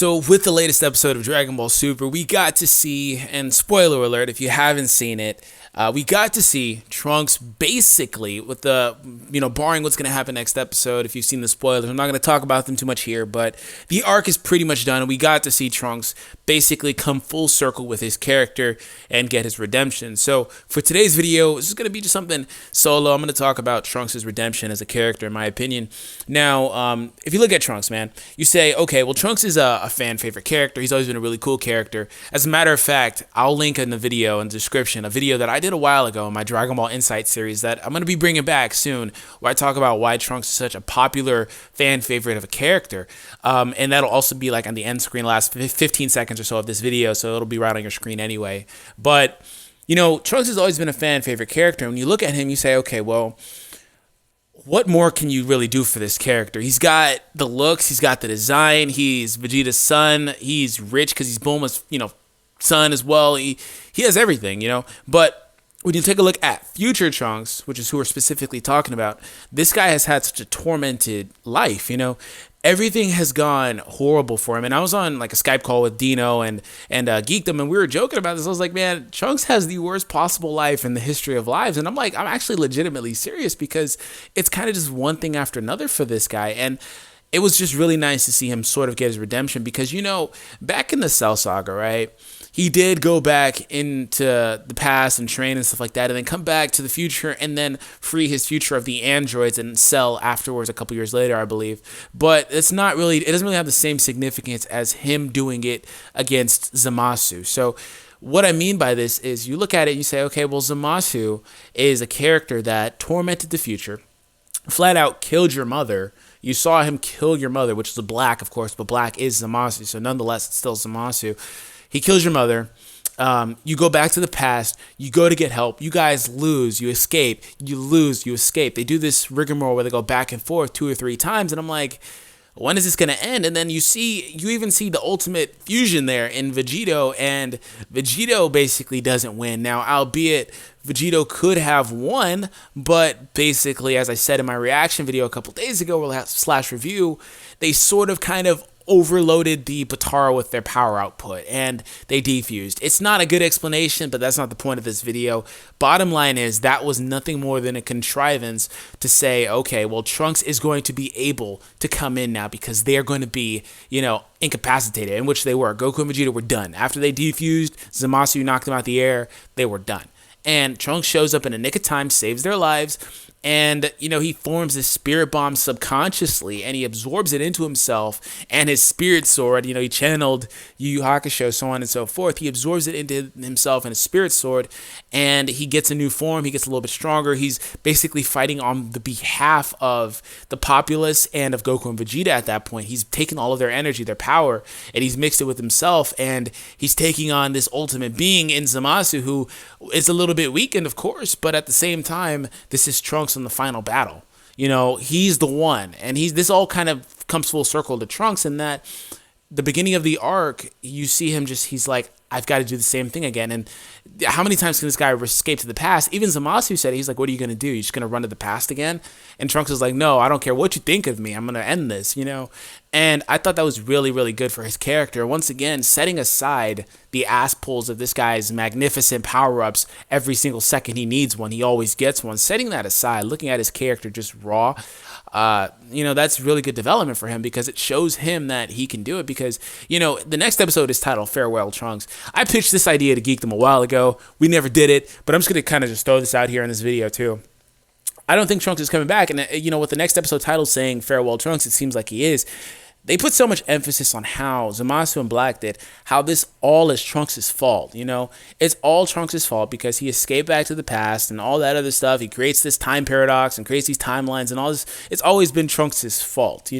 So with the latest episode of Dragon Ball Super, we got to see, and spoiler alert if you haven't seen it, we got to see Trunks basically with the, barring what's going to happen next episode. If you've seen the spoilers, I'm not going to talk about them too much here, but the arc is pretty much done. And we got to see Trunks basically come full circle with his character and get his redemption. So for today's video, this is going to be just something solo. I'm going to talk about Trunks' redemption as a character, in my opinion. Now, if you look at Trunks, man, you say, okay, well, Trunks is a fan favorite character. He's always been a really cool character. As a matter of fact, I'll link in the video in the description a video that I did a while ago in my Dragon Ball Insight series that I'm going to be bringing back soon, where I talk about why Trunks is such a popular fan favorite of a character. And that'll also be like on the end screen, last 15 seconds or so of this video, so it'll be right on your screen anyway. But, Trunks has always been a fan favorite character. When you look at him, you say, okay, well, what more can you really do for this character? He's got the looks, he's got the design, he's Vegeta's son, he's rich because he's Bulma's, son as well. He has everything, But when you take a look at future Trunks, which is who we're specifically talking about, this guy has had such a tormented life, Everything has gone horrible for him. And I was on like a Skype call with Dino and Geekdom, and we were joking about this. I was like, man, Trunks has the worst possible life in the history of lives. And I'm like, I'm actually legitimately serious because it's kind of just one thing after another for this guy. And it was just really nice to see him sort of get his redemption because, back in the Cell Saga, right? He did go back into the past and train and stuff like that, and then come back to the future and then free his future of the androids and Cell afterwards a couple years later, I believe. But it doesn't really have the same significance as him doing it against Zamasu. So what I mean by this is you look at it and you say, okay, well, Zamasu is a character that tormented the future, flat out killed your mother. You saw him kill your mother, which is a Black, of course, but Black is Zamasu, so nonetheless, it's still Zamasu. He kills your mother. You go back to the past. You go to get help. You guys lose. You escape. You lose. You escape. They do this rigmarole where they go back and forth 2 or 3 times, and I'm like, when is this going to end? And then you even see the ultimate fusion there in Vegito, and Vegito basically doesn't win. Now, albeit Vegito could have won, but basically, as I said in my reaction video a couple days ago, / review, they sort of kind of overloaded the Potara with their power output and they defused. It's not a good explanation, but that's not the point of this video. Bottom line is that was nothing more than a contrivance to say, okay, well, Trunks is going to be able to come in now because they're going to be, incapacitated, in which they were. Goku and Vegeta were done. After they defused, Zamasu knocked them out the air, they were done. And Trunks shows up in a nick of time, saves their lives, and, he forms this spirit bomb subconsciously, and he absorbs it into himself and his spirit sword. He channeled Yu Yu Hakusho, so on and so forth. He absorbs it into himself and his spirit sword, and he gets a new form. He gets a little bit stronger. He's basically fighting on the behalf of the populace and of Goku and Vegeta at that point. He's taken all of their energy, their power, and he's mixed it with himself, and he's taking on this ultimate being in Zamasu, who is a little bit weakened, of course, but at the same time, this is Trunks in the final battle. He's the one, and this all kind of comes full circle to Trunks in that the beginning of the arc, you see him he's like, I've got to do the same thing again. And how many times can this guy escape to the past? Even Zamasu said, he's like, what are you going to do? You're just going to run to the past again? And Trunks is like, no, I don't care what you think of me. I'm going to end this, And I thought that was really, really good for his character. Once again, setting aside the ass pulls of this guy's magnificent power-ups every single second he needs one. He always gets one. Setting that aside, looking at his character just raw, that's really good development for him because it shows him that he can do it because, the next episode is titled Farewell Trunks. I pitched this idea to Geekdom a while ago. We never did it, but I'm just going to kind of just throw this out here in this video too. I don't think Trunks is coming back, and with the next episode title saying Farewell Trunks, it seems like he is. They put so much emphasis on how Zamasu and Black did, how this all is Trunks' fault, It's all Trunks' fault because he escaped back to the past and all that other stuff. He creates this time paradox and creates these timelines and all this. It's always been Trunks' fault,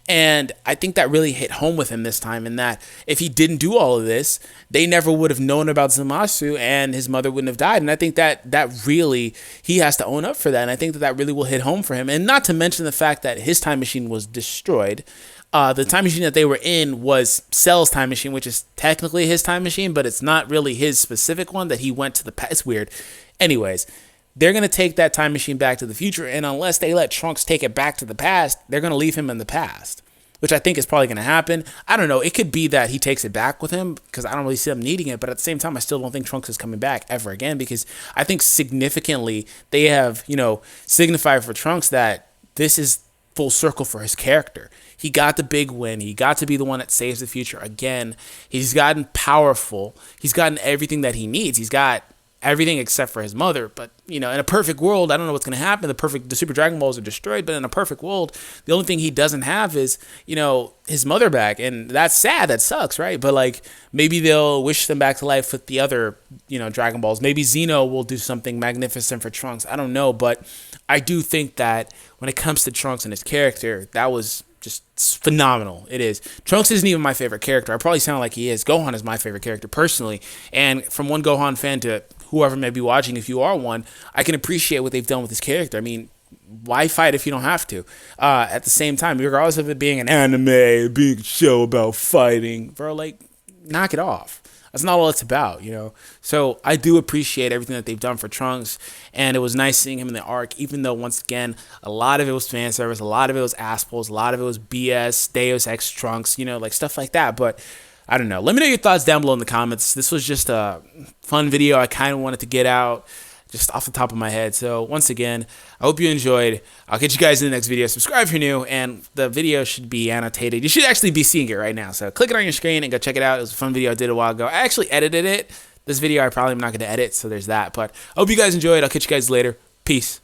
And I think that really hit home with him this time in that if he didn't do all of this, they never would have known about Zamasu and his mother wouldn't have died. And I think that really, he has to own up for that. And I think that really will hit home for him. And not to mention the fact that his time machine was destroyed. The time machine that they were in was Cell's time machine, which is technically his time machine, but it's not really his specific one that he went to the past. It's weird. Anyways, they're going to take that time machine back to the future, and unless they let Trunks take it back to the past, they're going to leave him in the past. which I think is probably going to happen. I don't know. It could be that he takes it back with him because I don't really see him needing it. But at the same time, I still don't think Trunks is coming back ever again because I think significantly they have, signified for Trunks that this is full circle for his character. He got the big win. He got to be the one that saves the future again. He's gotten powerful. He's gotten everything that he needs. He's got everything except for his mother. But, in a perfect world, I don't know what's going to happen. The Super Dragon Balls are destroyed, but in a perfect world, the only thing he doesn't have is, his mother back. And that's sad. That sucks, right? But, maybe they'll wish them back to life with the other, Dragon Balls. Maybe Zeno will do something magnificent for Trunks. I don't know. But I do think that when it comes to Trunks and his character, that was just phenomenal. It is. Trunks isn't even my favorite character. I probably sound like he is. Gohan is my favorite character personally. And from one Gohan fan to whoever may be watching, if you are one, I can appreciate what they've done with his character. I mean, why fight if you don't have to? At the same time, regardless of it being an anime, being a show about fighting, bro, knock it off. That's not all it's about, So I do appreciate everything that they've done for Trunks, and it was nice seeing him in the arc, even though, once again, a lot of it was fan service, a lot of it was ass pulls, a lot of it was BS, Deus Ex Trunks, stuff like that. But I don't know. Let me know your thoughts down below in the comments. This was just a fun video I kind of wanted to get out just off the top of my head. So once again, I hope you enjoyed. I'll catch you guys in the next video. Subscribe if you're new, and the video should be annotated. You should actually be seeing it right now. So click it on your screen and go check it out. It was a fun video I did a while ago. I actually edited it. This video I probably am not going to edit, so there's that. But I hope you guys enjoyed. I'll catch you guys later. Peace.